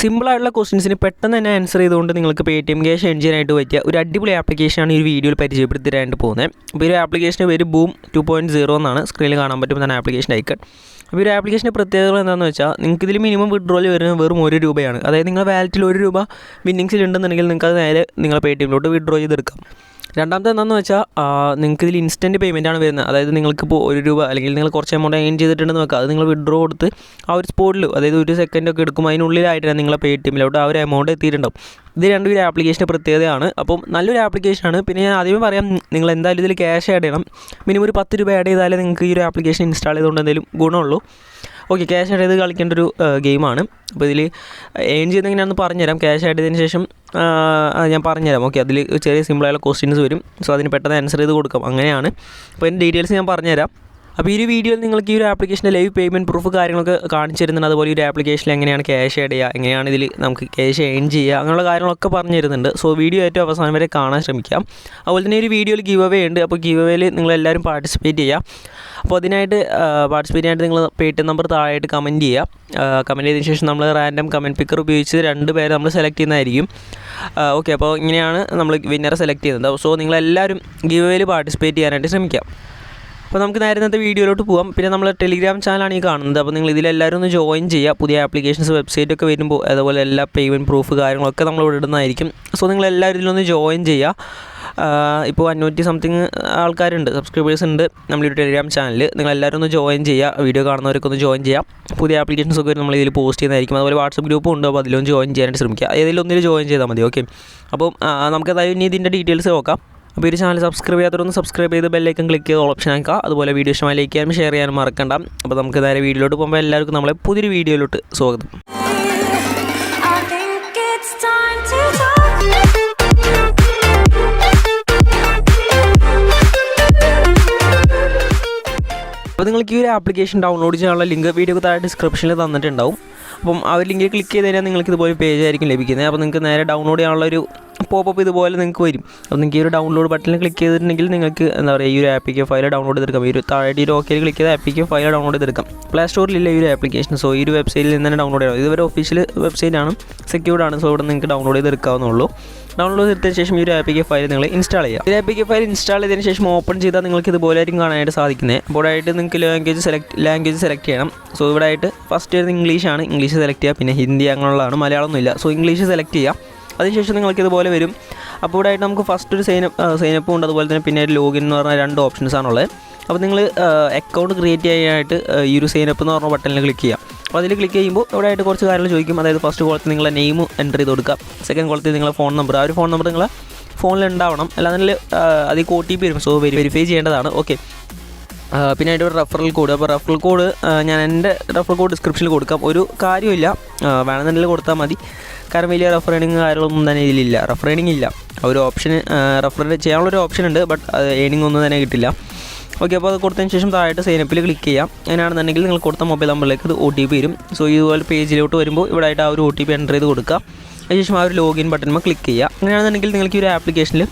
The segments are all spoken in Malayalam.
സിമ്പിളായിട്ടുള്ള ക്വസ്റ്റ്യൻസിന് പെട്ടെന്ന് തന്നെ ആൻസർ ചെയ്തുകൊണ്ട് നിങ്ങൾക്ക് പേടിഎം ക്യാഷ് എർൺ ചെയ്യാനായിട്ട് പറ്റിയ ഒരു അടിപൊളി ആപ്ലിക്കേഷനാണ് ഈ വീഡിയോയിൽ പരിചയപ്പെടുത്തിയിട്ട് പോകുന്നത്. അപ്പോൾ ഈ ഒരു ആപ്ലിക്കേഷൻ്റെ പേര് ബൂം 2.0 എന്നാണ്. സ്ക്രീനിൽ കാണാൻ പറ്റും തന്നെ ആപ്ലിക്കേഷൻ ഐക്കൺ. അപ്പോൾ ഈ ഒരു ആപ്ലിക്കേഷൻ്റെ പ്രത്യേകത എന്താണെന്ന് വെച്ചാൽ നിങ്ങൾക്ക് ഇതിൽ മിനിമം വിഡ്രോൾ വരുന്നത് വെറും ₹1. അതായത് നിങ്ങളുടെ വാലറ്റിൽ ₹1 വിന്നിങ്സിൽ ഉണ്ടെന്നുണ്ടെങ്കിൽ നിങ്ങൾക്ക് അത് നേരെ നിങ്ങളുടെ പേടിഎമ്മിലോട്ട് വിഡ്രോ ചെയ്തെടുക്കാം. രണ്ടാമത്തെ എന്താണെന്ന് വെച്ചാൽ നിങ്ങൾക്ക് ഇതിൽ ഇൻസ്റ്റൻറ്റ് പേയ്മെൻറ്റാണ് വരുന്നത്. അതായത് നിങ്ങൾക്കിപ്പോൾ ₹1 അല്ലെങ്കിൽ നിങ്ങൾ കുറച്ച് എമൗണ്ട് ഏൺ ചെയ്തിട്ടുണ്ടെന്ന് വെക്കുക, അത് നിങ്ങൾ വിഡ്രോ കൊടുത്ത് ആ ഒരു സ്പോട്ടിൽ അതായത് 1 സെക്കൻഡൊക്കെ എടുക്കും അതിനുള്ളിലായിട്ടാണ് നിങ്ങളെ പേടിഎമ്മിലോട്ട് ആ ഒരു എമൗണ്ട് എത്തിയിട്ടുണ്ടാവും. ഇത് രണ്ടും ഒരു ആപ്ലിക്കേഷൻ്റെ പ്രത്യേകതയാണ്. അപ്പം നല്ലൊരു ആപ്ലിക്കേഷനാണ്. പിന്നെ ഞാൻ ആദ്യമേ പറയാം, നിങ്ങൾ എന്തായാലും ഇതിൽ ക്യാഷ് ആഡ് ചെയ്യണം. മിനിമം ഒരു ₹10 ആഡ് ചെയ്താലേ നിങ്ങൾക്ക് ഈ ഒരു ആപ്ലിക്കേഷൻ ഇൻസ്റ്റാൾ ചെയ്തുകൊണ്ട് എന്തെങ്കിലും ഗുണമുള്ളൂ. ഓക്കെ, ക്യാഷ് ആഡ് ചെയ്ത് കളിക്കേണ്ട ഒരു ഗെയിമാണ്. അപ്പോൾ ഇതിൽ ഏൺ ചെയ്യുന്ന എങ്ങനെയാണെന്ന് പറഞ്ഞുതരാം. ക്യാഷ് ആഡ് ചെയ്തതിന് ശേഷം ഞാൻ പറഞ്ഞുതരാം. ഓക്കെ, അതിൽ ചെറിയ സിമ്പിളായുള്ള ക്വസ്റ്റ്യൻസ് വരും. സോ അതിന് പെട്ടെന്ന് ആൻസർ ചെയ്ത് കൊടുക്കാം. അങ്ങനെയാണ്. അപ്പോൾ അതിൻ്റെ ഡീറ്റെയിൽസ് ഞാൻ പറഞ്ഞുതരാം. അപ്പോൾ ഈ ഒരു വീഡിയോയിൽ നിങ്ങൾക്ക് ഈ ഒരു ആപ്ലിക്കേഷൻ്റെ ലൈവ് പേയ്മെൻറ്റ് പ്രൂഫ് കാര്യങ്ങളൊക്കെ കാണിച്ചു തരുന്നുണ്ട്. അതുപോലെ ഈ ഒരു ആപ്ലിക്കേഷനിൽ എങ്ങനെയാണ് ക്യാഷ് ആഡ് ചെയ്യുക, എങ്ങനെയാണ് ഇതിൽ നമുക്ക് ക്യാഷ് ഏൺ ചെയ്യുക, അങ്ങനെയുള്ള കാര്യങ്ങളൊക്കെ പറഞ്ഞു തരുന്നുണ്ട്. സോ വീഡിയോ ഏറ്റവും അവസാനം വരെ കാണാൻ ശ്രമിക്കാം. അതുപോലെ തന്നെ ഒരു വീഡിയോയിൽ ഗിവ് അവേ ഉണ്ട്. അപ്പോൾ ഗിവ് അവേയിൽ നിങ്ങളെല്ലാവരും പാർട്ടിസിപ്പേറ്റ് ചെയ്യുക. അപ്പോൾ അതിനായിട്ട് പാർട്ടിസിപ്പേറ്റ് ചെയ്യാനായിട്ട് നിങ്ങൾ പേടിഎം നമ്പർ താഴെയായിട്ട് കമൻറ്റ് ചെയ്യുക. കമൻറ്റ് ചെയ്തതിന് ശേഷം നമ്മൾ റാൻഡം കമൻറ്റ് പിക്കർ ഉപയോഗിച്ച് 2 പേരെ നമ്മൾ സെലക്ട് ചെയ്യുന്നതായിരിക്കും. ഓക്കെ, അപ്പോൾ ഇങ്ങനെയാണ് നമ്മൾ വിന്നറെ സെലക്ട് ചെയ്യുന്നത്. സോ നിങ്ങളെല്ലാവരും ഗിവ് അവേയിൽ പാർട്ടിസിപ്പേറ്റ് ചെയ്യാനായിട്ട് ശ്രമിക്കാം. അപ്പോൾ നമുക്ക് നേരെ ഇന്നത്തെ വീഡിയോയിലോട്ട് പോകാം. പിന്നെ നമ്മൾ ടെലിഗ്രാം ചാനലാണ് ഈ കാണുന്നത്. അപ്പോൾ നിങ്ങൾ ഇതിലെല്ലാവരും ഒന്ന് ജോയിൻ ചെയ്യുക. പുതിയ ആപ്ലിക്കേഷൻസ് വെബ്സൈറ്റൊക്കെ വരുമ്പോൾ അതുപോലെ എല്ലാ പേയ്മെൻറ്റ് പ്രൂഫ് കാര്യങ്ങളൊക്കെ നമ്മൾ ഇവിടെ ഇടുന്നതായിരിക്കും. സോ നിങ്ങളെല്ലാവരും ഇതിലൊന്ന് ജോയിൻ ചെയ്യുക. ഇപ്പോൾ 500 സംതിങ് ആൾക്കാരുണ്ട്, സബ്സ്ക്രൈബേഴ്സ് ഉണ്ട് നമ്മുടെ ടെലിഗ്രാം ചാനലിൽ. നിങ്ങളെല്ലാവരും ഒന്ന് ജോയിൻ ചെയ്യുക. വീഡിയോ കാണുന്നവരൊക്കെ ഒന്ന് ജോയിൻ ചെയ്യാം. പുതിയ ആപ്ലിക്കേഷൻസൊക്കെ നമ്മൾ ഇതിൽ പോസ്റ്റ് ചെയ്യുന്നതായിരിക്കും. അതുപോലെ വാട്സപ്പ് ഗ്രൂപ്പും ഉണ്ട്. അപ്പോൾ അതിലൊന്ന് ജോയിൻ ചെയ്യാനായിട്ട് ശ്രമിക്കുക. ഏതെങ്കിലും ഒന്നിൽ ജോയിൻ ചെയ്താൽ മതി. ഓക്കെ, അപ്പോൾ നമുക്കതായത് ഇനി ഇതിൻ്റെ ഡീറ്റെയിൽസ് നോക്കാം. അപ്പോൾ ഈ ചാനൽ സബ്സ്ക്രൈബ് ചെയ്യാത്തവരൊന്ന് സബ്സ്ക്രൈബ് ചെയ്ത് ബെല്ലൈക്കൺ ക്ലിക്ക് ചെയ്ത് ഓപ്ഷൻ ആക്കുക. അതുപോലെ വീഡിയോ ഇഷ്ടമായി ലൈക്ക് ചെയ്യാനും ഷെയർ ചെയ്യാനും മറക്കണ്ട. അപ്പോൾ നമുക്ക് നേരെ വീഡിയോയിലോട്ട് പോകുമ്പോൾ എല്ലാവർക്കും നമ്മളെ പുതിയൊരു വീഡിയോയിലോട്ട് സ്വാഗതം. അപ്പോൾ നിങ്ങൾക്ക് ഈ ഒരു ആപ്ലിക്കേഷൻ ഡൗൺലോഡ് ചെയ്യാനുള്ള ലിങ്ക് വീഡിയോക്ക് താഴെ ഡിസ്ക്രിപ്ഷനിൽ തന്നിട്ടുണ്ടാവും. അപ്പം ആ ഒരു ലിങ്കിൽ ക്ലിക്ക് ചെയ്ത് കഴിഞ്ഞാൽ നിങ്ങൾക്ക് ഇതുപോലെ പേജ് ആയിരിക്കും ലഭിക്കുന്നത്. അപ്പോൾ നിങ്ങൾക്ക് നേരെ ഡൗൺലോഡ് ചെയ്യാനുള്ളൊരു പോപ്പപ്പ് ഇതുപോലെ നിങ്ങൾക്ക് വരും. അപ്പോൾ നിങ്ങൾക്ക് ഈ ഒരു ഡൗൺലോഡ് ബട്ടണിൽ ക്ലിക്ക് ചെയ്തിട്ടുണ്ടെങ്കിൽ നിങ്ങൾക്ക് എന്താ പറയുക, ഈ ഒരു ആപ്പിക്ക് ഫയൽ ഡൗൺലോഡ് ചെയ്തെടുക്കാം. ഈ ഒരു താഴെ ഈ ഒരു ഓക്കെയിൽ ക്ലിക്ക് ചെയ്ത് ആപ്പിക്ക് ഫയൽ ഡൗൺലോഡ് ചെയ്തെടുക്കാം. പ്ലേ സ്റ്റോറിലില്ല ഈ ഒരു ആപ്ലിക്കേഷൻ. സോ ഈ ഒരു വെബ്സൈറ്റിൽ നിന്ന് തന്നെ ഡൗൺലോഡ് ചെയ്യണം. ഇതുവരെ ഒഫീഷ്യൽ വെബ്സൈറ്റാണ്, സെക്യൂർഡാണ്. സോ ഇവിടെ നിങ്ങൾക്ക് ഡൗൺലോഡ് ചെയ്തെടുക്കാവുന്നുള്ളൂ. ഡൗൺലോഡ് ചെയ്തതിന് ശേഷം ഈ ഒരു ആപ്പിക്ക് ഫയൽ നിങ്ങൾ ഇൻസ്റ്റാൾ ചെയ്യുക. ഈ ആപ്പിക്ക് ഫയൽ ഇൻസ്റ്റാൾ ചെയ്തതിന് ശേഷം ഓപ്പൺ ചെയ്താൽ നിങ്ങൾക്ക് ഇതുപോലെ ആയിരിക്കും കാണാനായിട്ട് സാധിക്കുന്നത്. അപ്പോൾ ആയിട്ട് നിങ്ങൾക്ക് ലാംഗ്വേജ് സെലക്ട് ചെയ്യണം. സോ ഇവിടെ ആയിട്ട് ഫസ്റ്റ് വരുന്നത് ഇംഗ്ലീഷാണ്. ഇംഗ്ലീഷ് സെലക്ട് ചെയ്യുക. പിന്നെ ഹിന്ദി അങ്ങനെയുള്ളതാണ്, മലയാളമൊന്നുമില്ല. സോ ഇംഗ്ലീഷ് സെലക്ട് ചെയ്യുക. അതിനുശേഷം നിങ്ങൾക്ക് ഇതുപോലെ വരും. അപ്പോൾ ഇവിടെ ആയിട്ട് നമുക്ക് ഫസ്റ്റ് ഒരു സൈനപ്പും ഉണ്ട്. അതുപോലെ തന്നെ പിന്നെ ലോഗിൻ എന്ന് പറഞ്ഞാൽ 2 ഓപ്ഷൻസാണുള്ളത്. അപ്പോൾ നിങ്ങൾ അക്കൗണ്ട് ക്രിയേറ്റ് ചെയ്യാനായിട്ട് ഈ ഒരു സൈനപ്പ് എന്ന് പറഞ്ഞ ബട്ടണിൽ ക്ലിക്ക് ചെയ്യാം. അപ്പോൾ അതിൽ ക്ലിക്ക് ചെയ്യുമ്പോൾ ഇവിടെ ആയിട്ട് കുറച്ച് കാര്യങ്ങൾ ചോദിക്കും. അതായത് ഫസ്റ്റ് കോളത്തിൽ നിങ്ങളെ നെയിം എൻ്റർ ചെയ്ത് കൊടുക്കുക. സെക്കൻഡ് കോളത്തിൽ നിങ്ങളെ ഫോൺ നമ്പർ, ആ ഒരു ഫോൺ നമ്പർ നിങ്ങളെ ഫോണിൽ ഉണ്ടാവണം. അല്ലാതെ അതിൽ OTP വരും. സോ വെരിഫൈ ചെയ്യേണ്ടതാണ്. ഓക്കെ, പിന്നെ ആയിട്ട് ഒരു റെഫറൽ കോഡ്. അപ്പോൾ റെഫറൽ കോഡ് ഞാൻ എൻ്റെ റെഫറൽ കോഡ് ഡിസ്ക്രിപ്ഷനിൽ കൊടുക്കാം. ഒരു കാര്യമില്ല, വേണമെന്നുണ്ടെങ്കിൽ കൊടുത്താൽ മതി. കാരണം വലിയ റെഫറേണിങ് കാര്യങ്ങളൊന്നും തന്നെ ഇതിലില്ല. റെഫറേണിങ് ഇല്ല. ഒരു ഓപ്ഷൻ റെഫർ ചെയ്യാനുള്ളൊരു ഓപ്ഷൻ ഉണ്ട്, ബട്ട് ഏണിംഗ് ഒന്നും തന്നെ കിട്ടില്ല. ഓക്കെ, അപ്പോൾ അത് കൊടുത്തതിന് ശേഷം താഴെ സൈനപ്പിൽ ക്ലിക്ക് ചെയ്യാം. അങ്ങനെയാണെന്നുണ്ടെങ്കിൽ നിങ്ങൾ കൊടുത്ത മൊബൈൽ നമ്പറിലേക്ക് അത് OTP വരും. സോ ഇതുപോലെ പേജിലോട്ട് വരുമ്പോൾ ഇവിടെ ആയിട്ട് ആ ഒരു OTP എൻ്റർ ചെയ്ത് കൊടുക്കുക. അതിനുശേഷം ആ ഒരു ലോഗിൻ ബട്ടണിൽ ക്ലിക്ക് ചെയ്യുക. അങ്ങനെയാണെന്നുണ്ടെങ്കിൽ നിങ്ങൾക്ക് ഈ ഒരു ആപ്ലിക്കേഷനിൽ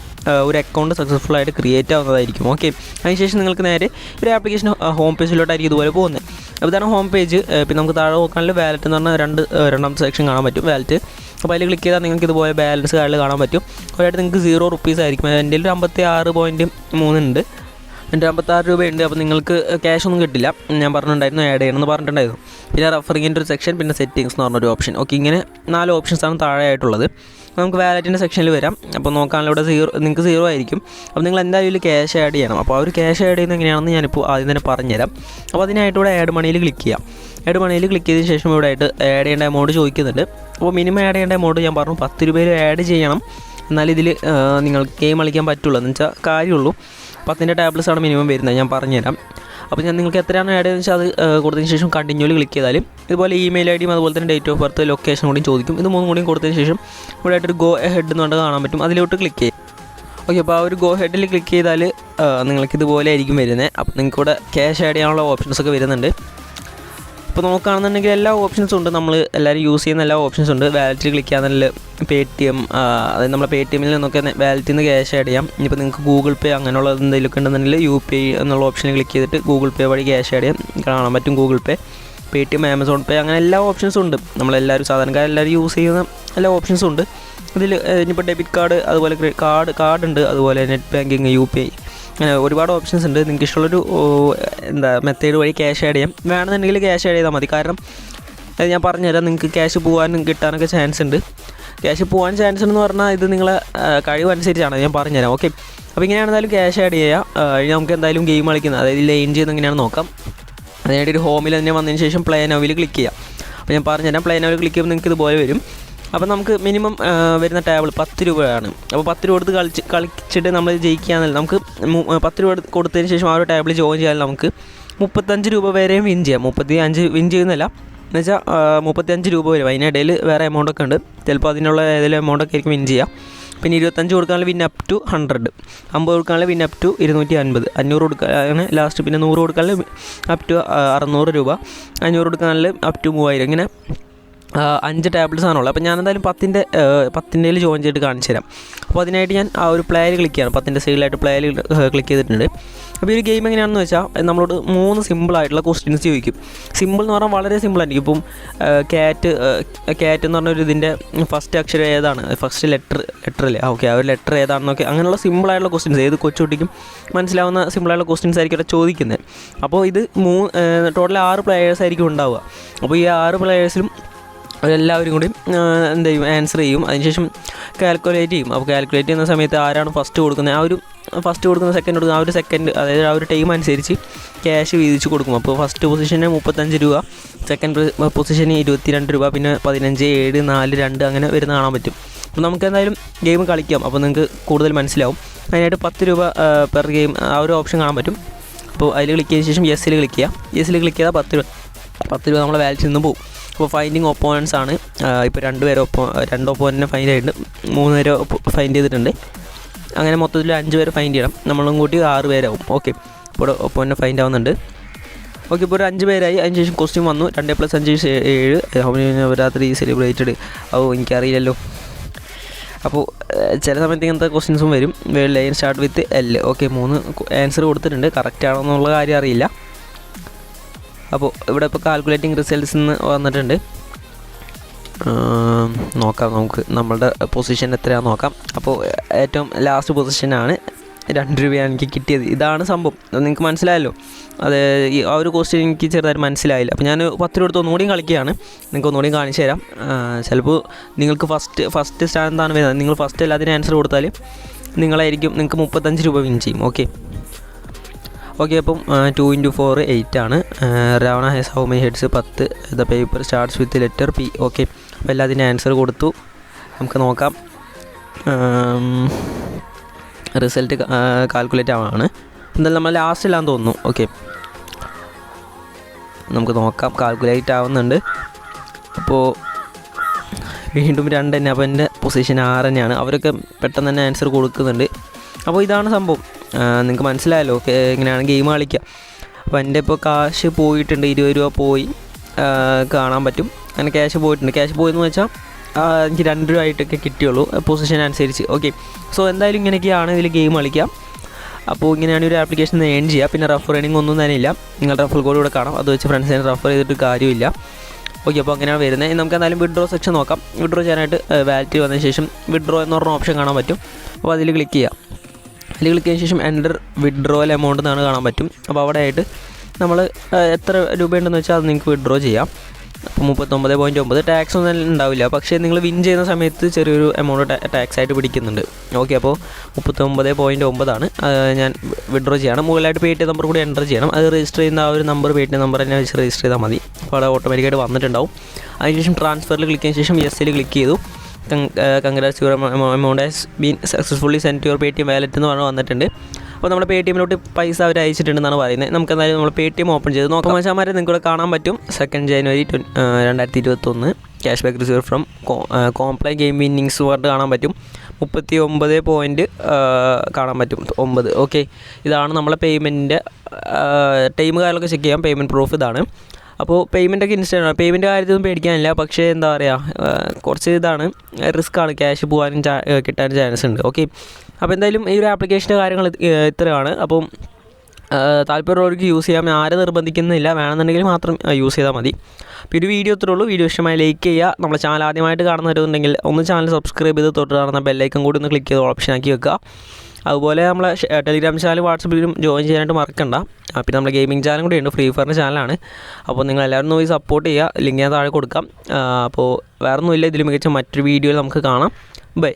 ഒരു അക്കൗണ്ട് സക്സസ്ഫുൾ ആയിട്ട് ക്രിയേറ്റ് ആവുന്നതായിരിക്കും. ഓക്കെ, അതിനുശേഷം നിങ്ങൾക്ക് നേരെ ഒരു ആപ്ലിക്കേഷൻ ഹോം പേജിലോട്ടായിരിക്കും ഇതുപോലെ പോകുന്നത്. അപ്പോൾ ഇതാണ് ഹോം പേജ്. പിന്നെ നമുക്ക് താഴെ നോക്കാനുള്ള വാലറ്റ് എന്ന് പറഞ്ഞാൽ രണ്ടാമത്തെ സെക്ഷൻ കാണാൻ പറ്റും, വാലറ്റ്. അപ്പോൾ അതിൽ ക്ലിക്ക് ചെയ്താൽ നിങ്ങൾക്ക് ഇതുപോലെ ബാലൻസ് കാര്യങ്ങൾ കാണാൻ പറ്റും. ഒരായിട്ട് നിങ്ങൾക്ക് ₹0 ആയിരിക്കും. എൻ്റെ ഒരു 56.3 ഉണ്ട്. എൻ്റെ 56 രൂപയുണ്ട്. അപ്പോൾ നിങ്ങൾക്ക് ക്യാഷ് ഒന്നും കിട്ടില്ല. ഞാൻ പറഞ്ഞിട്ടുണ്ടായിരുന്നു ആഡ് ചെയ്യണമെന്ന് പറഞ്ഞിട്ടുണ്ടായിരുന്നു. പിന്നെ റെഫറിങ്ങിൻ്റെ ഒരു സെക്ഷൻ, പിന്നെ സെറ്റിങ്സ് എന്ന് പറഞ്ഞൊരു ഓപ്ഷൻ. ഓക്കെ, ഇങ്ങനെ 4 ഓപ്ഷൻസാണ് താഴെ ആയിട്ടുള്ളത്. നമുക്ക് വാലറ്റിൻ്റെ സെക്ഷനിൽ വരാം. അപ്പോൾ നോക്കാനുള്ള ഇവിടെ നിങ്ങൾക്ക് 0 ആയിരിക്കും. അപ്പോൾ നിങ്ങൾ എന്തായാലും ക്യാഷ് ആഡ് ചെയ്യണം. അപ്പോൾ ആ ഒരു ക്യാഷ് ആഡ് ചെയ്യുന്നത് എങ്ങനെയാണെന്ന് ഞാനിപ്പോൾ ആദ്യം തന്നെ പറഞ്ഞുതരാം. അപ്പോൾ അതിനായിട്ട് ഇവിടെ ആഡ് മണിയിൽ ക്ലിക്ക് ചെയ്യാം. ആഡ് മണിയിൽ ക്ലിക്ക് ചെയ്തതിന് ശേഷം ഇവിടെ ആയിട്ട് ആഡ് ചെയ്യേണ്ട എമൗണ്ട് ചോദിക്കുന്നുണ്ട്. അപ്പോൾ മിനിമം ആഡ് ചെയ്യേണ്ട എമൗണ്ട് ഞാൻ പറഞ്ഞു ₹10 ആഡ് ചെയ്യണം. എന്നാലും ഇതിൽ നിങ്ങൾക്ക് ഗെയിം കളിക്കാൻ പറ്റുള്ളൂ എന്ന് വെച്ചാൽ കാര്യമുള്ളൂ. 10 ടാബ്ലറ്റ്സാണ് മിനിമം വരുന്നത്. ഞാൻ പറഞ്ഞുതരാം. അപ്പോൾ ഞാൻ നിങ്ങൾക്ക് എത്രയാണ് ആഡ് ചെയ്തതെന്ന് വെച്ചാൽ അത് കൊടുത്തതിന് ശേഷം കണ്ടിന്യൂവിൽ ക്ലിക്ക് ചെയ്താലും ഇതുപോലെ ഇമെയിൽ ഐഡിയും അതുപോലെ തന്നെ ഡേറ്റ് ഓഫ് ബർത്ത്, ലൊക്കേഷൻ കൂടിയും ചോദിക്കും. ഇത് 3 കൂടിയും കൊടുത്തതിന് ശേഷം ഇവിടെ ആയിട്ടൊരു ഗോ ഹെഡ് എന്ന് പറഞ്ഞാൽ കാണാൻ പറ്റും. അതിലോട്ട് ക്ലിക്ക് ചെയ്യും. ഓക്കെ, അപ്പോൾ ആ ഒരു ഗോ ഹെഡിൽ ക്ലിക്ക് ചെയ്താൽ നിങ്ങൾക്ക് ഇതുപോലെ ആയിരിക്കും വരുന്നത്. അപ്പോൾ നിങ്ങൾക്ക് ഇവിടെ ക്യാഷ് ആഡ് ചെയ്യാനുള്ള ഓപ്ഷൻസൊക്കെ വരുന്നുണ്ട്. അപ്പോൾ നോക്കുകയാണെന്നുണ്ടെങ്കിൽ എല്ലാ ഓപ്ഷൻസും ഉണ്ട്. നമ്മൾ എല്ലാവരും യൂസ് ചെയ്യുന്ന എല്ലാ ഓപ്ഷൻസും ഉണ്ട്. വാലറ്റിൽ ക്ലിക്ക് ചെയ്യാന്നുണ്ടെങ്കിൽ പേടിഎം, അതായത് നമ്മളെ പേടിഎമ്മിൽ നിന്നൊക്കെ വാലറ്റിൽ നിന്ന് ക്യാഷ് ആഡ് ചെയ്യാം. ഇനിയിപ്പോൾ നിങ്ങൾക്ക് ഗൂഗിൾ പേ അങ്ങനെയുള്ള എന്തെങ്കിലുമൊക്കെ ഉണ്ടെന്നുണ്ടെങ്കിൽ UPI എന്നുള്ള ഓപ്ഷനിൽ ക്ലിക്ക് ചെയ്തിട്ട് ഗൂഗിൾ പേ വഴി ക്യാഷ് ആഡ് ചെയ്യാം. കാണാൻ പറ്റും ഗൂഗിൾ പേ. പേടിഎം, ആമസോൺ പേ, അങ്ങനെ എല്ലാ ഓപ്ഷൻസും ഉണ്ട്. നമ്മളെല്ലാവരും സാധാരണക്കാരെല്ലാവരും യൂസ് ചെയ്യുന്ന എല്ലാ ഓപ്ഷൻസും ഉണ്ട് ഇതിൽ. ഇനിയിപ്പോൾ ഡെബിറ്റ് കാർഡ്, അതുപോലെ കാർഡ് ഉണ്ട്, അതുപോലെ നെറ്റ് ബാങ്കിങ്, UPI, അങ്ങനെ ഒരുപാട് ഓപ്ഷൻസ് ഉണ്ട്. നിങ്ങൾക്ക് ഇഷ്ടമുള്ളൊരു മെത്തേഡ് വഴി ക്യാഷ് ആഡ് ചെയ്യാം. വേണമെന്നുണ്ടെങ്കിൽ ക്യാഷ് ആഡ് ചെയ്താൽ മതി. കാരണം ഞാൻ പറഞ്ഞുതരാം, നിങ്ങൾക്ക് ക്യാഷ് പോകാനും കിട്ടാനൊക്കെ ചാൻസ് ഉണ്ട്. ക്യാഷ് പോകാൻ ചാൻസ് ഉണ്ടെന്ന് പറഞ്ഞാൽ ഇത് നിങ്ങളെ കഴിവനുസരിച്ചാണ്, ഞാൻ പറഞ്ഞുതരാം. ഓക്കെ, അപ്പോൾ ഇങ്ങനെയാണെന്നാലും ക്യാഷ് ആഡ് ചെയ്യുക. നമുക്ക് എന്തായാലും ഗെയിം കളിക്കുന്നത്, അതായത് ലെയിൻ ചെയ്യുന്നത് എങ്ങനെയാണെന്ന് നോക്കാം. അതിനായിട്ട് ഒരു ഹോമിൽ തന്നെ വന്നതിന് ശേഷം പ്ലേ നൗവിൽ ക്ലിക്ക് ചെയ്യാം. അപ്പോൾ ഞാൻ പറഞ്ഞുതരാം. പ്ലേ നൗവിൽ ക്ലിക്ക് ചെയ്യുമ്പോൾ നിങ്ങൾക്ക് ഇതുപോലെ വരും. അപ്പോൾ നമുക്ക് മിനിമം വരുന്ന ടേബിൾ 10 രൂപയാണ്. അപ്പോൾ 10 രൂപ കൊടുത്ത് കളിച്ചിട്ട് നമ്മൾ ജയിക്കുകയാണെങ്കിൽ നമുക്ക് 10 രൂപ കൊടുത്തതിന് ശേഷം ആ ഒരു ടേബിൾ ജോയിൻ ചെയ്യാൻ നമുക്ക് 35 രൂപ വരെയും വിൻ ചെയ്യാം. 35 വിൻ ചെയ്യുന്നില്ല എന്ന് വെച്ചാൽ 35 രൂപ വരും. അതിനിടയിൽ വേറെ എമൗണ്ടൊക്കെ ഉണ്ട്, ചിലപ്പോൾ അതിനുള്ള ഏതെങ്കിലും എമൗണ്ടൊക്കെ ആയിരിക്കും വിൻ ചെയ്യുക. പിന്നെ 25 കൊടുക്കാനുള്ള വിൻ അപ് ടു 100, 50 കൊടുക്കാനുള്ള വിൻ അപ് ടു 250, 500 കൊടുക്കാൻ അങ്ങനെ ലാസ്റ്റ്. പിന്നെ 100 കൊടുക്കാനുള്ള അപ് ടു 600 രൂപ, 500 കൊടുക്കാനുള്ള അപ് ടു 3000. ഇങ്ങനെ 5 ടേബിൾസ് ആണുള്ളത്. അപ്പോൾ ഞാൻ എന്തായാലും 10ൻ്റെ ജോയിൻ ചെയ്തിട്ട് കാണിച്ചു തരാം. അപ്പോൾ അതിനായിട്ട് ഞാൻ ആ ഒരു പ്ലേയിൽ ക്ലിക്ക് ചെയ്യണം. 10ൻ്റെ സൈഡിലായിട്ട് പ്ലേയിൽ ക്ലിക്ക് ചെയ്തിട്ടുണ്ട്. അപ്പോൾ ഈ ഒരു ഗെയിം എങ്ങനെയാണെന്ന് വെച്ചാൽ നമ്മളോട് 3 സിമ്പിളായിട്ടുള്ള ക്വസ്റ്റ്യൻസ് ചോദിക്കും. സിമ്പിൾ എന്ന് പറഞ്ഞാൽ വളരെ സിമ്പിളായിരിക്കും. ഇപ്പം ക്യാറ്റ് എന്ന് പറഞ്ഞൊരു ഇതിൻ്റെ ഫസ്റ്റ് അക്ഷരം ഏതാണ്, ഫസ്റ്റ് ലെറ്റർ അല്ലേ, ഓക്കെ, ആ ഒരു ലെറ്റർ ഏതാണെന്നൊക്കെ, അങ്ങനെയുള്ള സിമ്പിളായിട്ടുള്ള ക്വസ്റ്റ്യൻസ്, ഏത് കൊച്ചുകുട്ടിക്കും മനസ്സിലാവുന്ന സിമ്പിളായിട്ടുള്ള ക്വസ്റ്റ്യൻസ് ആയിരിക്കും അവിടെ ചോദിക്കുന്നത്. അപ്പോൾ ഇത് ടോട്ടൽ 6 പ്ലെയേഴ്സ് ആയിരിക്കും ഉണ്ടാവുക. അപ്പോൾ ഈ 6 പ്ലെയേഴ്സിലും എല്ലാവരും കൂടി എന്ത് ചെയ്യും, ആൻസർ ചെയ്യും. അതിനുശേഷം കാൽക്കുലേറ്റ് ചെയ്യും. അപ്പോൾ കാൽക്കുലേറ്റ് ചെയ്യുന്ന സമയത്ത് ആരാണ് ഫസ്റ്റ് കൊടുക്കുന്നത്, ആ ഒരു ഫസ്റ്റ് കൊടുക്കുന്ന സെക്കൻഡ് കൊടുക്കുന്ന ആ ഒരു സെക്കൻഡ്, അതായത് ആ ഒരു ടൈം അനുസരിച്ച് ക്യാഷ് വീതിച്ച് കൊടുക്കും. അപ്പോൾ ഫസ്റ്റ് പൊസിഷന് 35 രൂപ, സെക്കൻഡ് പൊസിഷന് 22 രൂപ, പിന്നെ 15, 7, 4, 2 അങ്ങനെ വരുന്ന കാണാൻ പറ്റും. അപ്പോൾ നമുക്ക് എന്തായാലും ഗെയിം കളിക്കാം. അപ്പോൾ നിങ്ങൾക്ക് കൂടുതൽ മനസ്സിലാവും. അതിനായിട്ട് 10 രൂപ പെർ ഗെയിം ആ ഒരു ഓപ്ഷൻ കാണാൻ പറ്റും. അപ്പോൾ അതിൽ ക്ലിക്ക് ചെയ്തതിന് ശേഷം യെസ്സിൽ ക്ലിക്ക് ചെയ്യുക. യെസ്സിൽ ക്ലിക്ക് ചെയ്താൽ 10 രൂപ നമ്മളെ വാലറ്റിൽ നിന്ന് പോകും. അപ്പോൾ ഫൈൻഡിങ് ഒപ്പോണൻസ് ആണ്. ഇപ്പോൾ 2 ഒപ്പോണൻറ്റിനെ ഫൈൻഡ് ചെയ്തിട്ടുണ്ട്, 3 പേരെ ഫൈൻഡ് ചെയ്തിട്ടുണ്ട്. അങ്ങനെ മൊത്തത്തിൽ 5 പേരെ ഫൈൻഡ് ചെയ്യണം. നമ്മളും കൂട്ടി 6 പേരാവും. ഓക്കെ, ഇപ്പോൾ ഒപ്പോണൻറ്റിനെ ഫൈൻഡ് ആവുന്നുണ്ട്. ഓക്കെ, ഇപ്പോൾ ഒരു 5 പേരായി. അതിന് ശേഷം ക്വസ്റ്റ്യൻ വന്നു, 2 + 5 = 7. നവരാത്രി സെലിബ്രേറ്റഡ്. എനിക്കറിയില്ലല്ലോ. അപ്പോൾ ചില സമയത്ത് ഇങ്ങനത്തെ ക്വസ്റ്റ്യൻസും വരും. Line start with L. Okay, 3 answer കൊടുത്തിട്ടുണ്ട്. കറക്റ്റ് ആണോ എന്നുള്ള കാര്യം അറിയില്ല. അപ്പോൾ ഇവിടെ ഇപ്പോൾ കാൽക്കുലേറ്റിംഗ് റിസൾട്ട്സ് എന്ന് വന്നിട്ടുണ്ട്. നോക്കാം, നമുക്ക് നമ്മളുടെ പൊസിഷൻ എത്രയാണെന്ന് നോക്കാം. അപ്പോൾ ഏറ്റവും ലാസ്റ്റ് പൊസിഷനാണ് 2 രൂപയാണ് എനിക്ക് കിട്ടിയത്. ഇതാണ് സംഭവം. നിങ്ങൾക്ക് മനസ്സിലായല്ലോ. അത് ആ ഒരു ക്വസ്റ്റ്യൻ എനിക്ക് ചെറുതായിട്ട് മനസ്സിലായില്ല. അപ്പോൾ ഞാൻ 10 രൂപ എടുത്ത് ഒന്നുകൂടിയും കളിക്കുകയാണ്. നിങ്ങൾക്ക് ഒന്നുകൂടിയും കാണിച്ചു തരാം. ചിലപ്പോൾ നിങ്ങൾക്ക് ഫസ്റ്റ് സ്ഥാനത്താണ് വരുന്നത്. നിങ്ങൾ ഫസ്റ്റ് എല്ലാത്തിനും ആൻസർ കൊടുത്താൽ നിങ്ങൾക്ക് 35 രൂപ വിൻ ചെയ്യും. ഓക്കെ, അപ്പം 2 × 4 8 ആണ്. Ravana has how many heads 10. The paper starts with letter P. Okay, അപ്പോൾ എല്ലാത്തിൻ്റെ ആൻസർ കൊടുത്തു. നമുക്ക് നോക്കാം. റിസൾട്ട് കാൽക്കുലേറ്റ് ആവാണ്. എന്തായാലും നമ്മൾ ലാസ്റ്റിലാന്ന് തോന്നുന്നു. ഓക്കെ, നമുക്ക് നോക്കാം. കാൽക്കുലേറ്റ് ആവുന്നുണ്ട്. അപ്പോൾ വീണ്ടും 2 തന്നെ. അപ്പോൾ എൻ്റെ പൊസിഷൻ 6 തന്നെയാണ്. അവരൊക്കെ പെട്ടെന്ന് തന്നെ ആൻസർ കൊടുക്കുന്നുണ്ട്. അപ്പോൾ ഇതാണ് സംഭവം. നിങ്ങൾക്ക് മനസ്സിലായല്ലോ എങ്ങനെയാണ് ഗെയിം കളിക്കുക. അപ്പോൾ എൻ്റെ ഇപ്പോൾ കാശ് പോയിട്ടുണ്ട്, 20 രൂപ പോയി കാണാൻ പറ്റും. അങ്ങനെ ക്യാഷ് പോയിട്ടുണ്ട്. ക്യാഷ് പോയെന്ന് വെച്ചാൽ എനിക്ക് 2 രൂപ ആയിട്ടൊക്കെ കിട്ടിയുള്ളൂ പൊസിഷൻ അനുസരിച്ച്. ഓക്കെ, സോ എന്തായാലും ഇങ്ങനെയൊക്കെയാണ് ഇതിൽ ഗെയിം കളിക്കാം. അപ്പോൾ ഇങ്ങനെയാണ് ഒരു ആപ്ലിക്കേഷൻ ഏൺ ചെയ്യുക. പിന്നെ റഫർ ഏണിംഗ് ഒന്നും തന്നെ ഇല്ല. നിങ്ങൾ റഫർ കോഡ് ഇവിടെ കാണാം. അത് വെച്ച് ഫ്രണ്ട്സിനെ റഫർ ചെയ്തിട്ട് കാര്യമില്ല. ഓക്കെ, അപ്പോൾ അങ്ങനെയാണ് വരുന്നത്. നമുക്ക് എന്തായാലും വിഡ്രോ സെക്ഷൻ നോക്കാം. വിഡ്രോ ചെയ്യാനായിട്ട് വാലറ്റ് വന്നതിന് ശേഷം വിഡ്രോ എന്ന് പറഞ്ഞ ഓപ്ഷൻ കാണാൻ പറ്റും. അപ്പോൾ അതിൽ ക്ലിക്ക് ചെയ്യാം. അതിൽ ക്ലിക്ക് ചെയ്തതിന് ശേഷം എൻ്റർ വിഡ്രോവൽ എമൗണ്ട് എന്നാണ് കാണാൻ പറ്റും. അപ്പോൾ അവിടെ ആയിട്ട് നമ്മൾ എത്ര രൂപയുണ്ടെന്ന് വെച്ചാൽ അത് നിങ്ങൾക്ക് വിഡ്രോ ചെയ്യാം. അപ്പോൾ 39.9 ടാക്സ് ഒന്നും ഉണ്ടാവില്ല. പക്ഷേ നിങ്ങൾ വിൻ ചെയ്യുന്ന സമയത്ത് ചെറിയൊരു എമൗണ്ട് ടാക്സ് ആയിട്ട് പിടിക്കുന്നുണ്ട്. ഓക്കെ, അപ്പോൾ 39.9 ആണ് ഞാൻ വിഡ്രോ ചെയ്യണം. മുകളിലായിട്ട് പേടിഎം നമ്പർ കൂടി എൻ്റർ ചെയ്യണം. അത് രജിസ്റ്റർ ചെയ്യുന്ന ആ ഒരു നമ്പർ പേടിഎം നമ്പർ തന്നെ വെച്ച് രജിസ്റ്റർ ചെയ്താൽ മതി. അപ്പോൾ അവിടെ ഓട്ടോമാറ്റിക്കായിട്ട് വന്നിട്ടുണ്ടാവും. അതിനുശേഷം ട്രാൻസ്ഫറിൽ ക്ലിക്ക് ചെയ്തതിന് ശേഷം യെസ്സിൽ ക്ലിക്ക് ചെയ്തു. Congrats, your amount has been successfully send your Paytm wallet എന്ന് പറഞ്ഞ് വന്നിട്ടുണ്ട്. അപ്പോൾ നമ്മുടെ പേടിഎമ്മിലോട്ട് പൈസ അവർ അയച്ചിട്ടുണ്ടെന്നാണ് പറയുന്നത്. നമുക്ക് എന്തായാലും നമ്മൾ പേടിഎം ഓപ്പൺ ചെയ്ത് നോക്കാം. മച്ചാമാരെ നിങ്ങൾക്ക് കാണാൻ പറ്റും 2 January 2021 cash back receive from കോംപ്ലൈ ഗെയിം വിന്നിങ്സ് പറഞ്ഞിട്ട് കാണാൻ പറ്റും. 39 പോയിൻറ്റ് കാണാൻ പറ്റും 9. ഓക്കെ, ഇതാണ് നമ്മളെ പേയ്മെൻറ്റിൻ്റെ ടൈം കാര്യങ്ങളൊക്കെ ചെക്ക് ചെയ്യാം. പേയ്മെൻറ്റ് പ്രൂഫ് ഇതാണ്. അപ്പോൾ പേയ്മെൻറ്റൊക്കെ ഇൻസ്റ്റൻ്റ് ആണ്. പേയ്മെൻറ്റ് കാര്യത്തിലൊന്നും പേടിക്കാനില്ല. പക്ഷേ എന്താ പറയുക, കുറച്ച് ഇതാണ്, റിസ്ക്കാണ്. ക്യാഷ് പോകാനും കിട്ടാനും ചാൻസ് ഉണ്ട്. ഓക്കെ, അപ്പോൾ എന്തായാലും ഈ ഒരു ആപ്ലിക്കേഷൻ്റെ കാര്യങ്ങൾ ഇത്രയാണ്. അപ്പം താല്പര്യമുള്ളവർക്ക് യൂസ് ചെയ്യാം, ആരും നിർബന്ധിക്കുന്നില്ല, വേണമെന്നുണ്ടെങ്കിൽ മാത്രം യൂസ് ചെയ്താൽ മതി. അപ്പോൾ ഒരു വീഡിയോ ഇത്രേ ഉള്ളൂ. വീഡിയോ ഇഷ്ടമായി ലൈക്ക് ചെയ്യുക. നമ്മുടെ ചാനൽ ആദ്യമായിട്ട് കാണുന്നവരുണ്ടെങ്കിൽ ഒന്ന് ചാനൽ സബ്സ്ക്രൈബ് ചെയ്ത് തൊട്ട് കാണുന്ന ബെല്ലൈക്കൺ കൂടി ഒന്ന് ക്ലിക്ക് ചെയ്ത് ഓപ്ഷൻ ആക്കി വെക്കുക. അതുപോലെ നമ്മളെ ടെലിഗ്രാം ചാനൽ വാട്സപ്പിലും ജോയിൻ ചെയ്യാനായിട്ട് മറക്കണ്ട. പിന്നെ നമ്മുടെ ഗെയിമിംഗ് ചാനൽ കൂടി ഉണ്ട്, ഫ്രീ ഫയറിൻ്റെ ചാനലാണ്. അപ്പോൾ നിങ്ങൾ എല്ലാവരും പോയി സപ്പോർട്ട് ചെയ്യുക. ലിങ്ക് ഞാൻ താഴെ കൊടുക്കാം. അപ്പോൾ വേറെ ഒന്നുമില്ല, ഇതിൽ മികച്ച മറ്റൊരു വീഡിയോയിൽ നമുക്ക് കാണാം. ബൈ.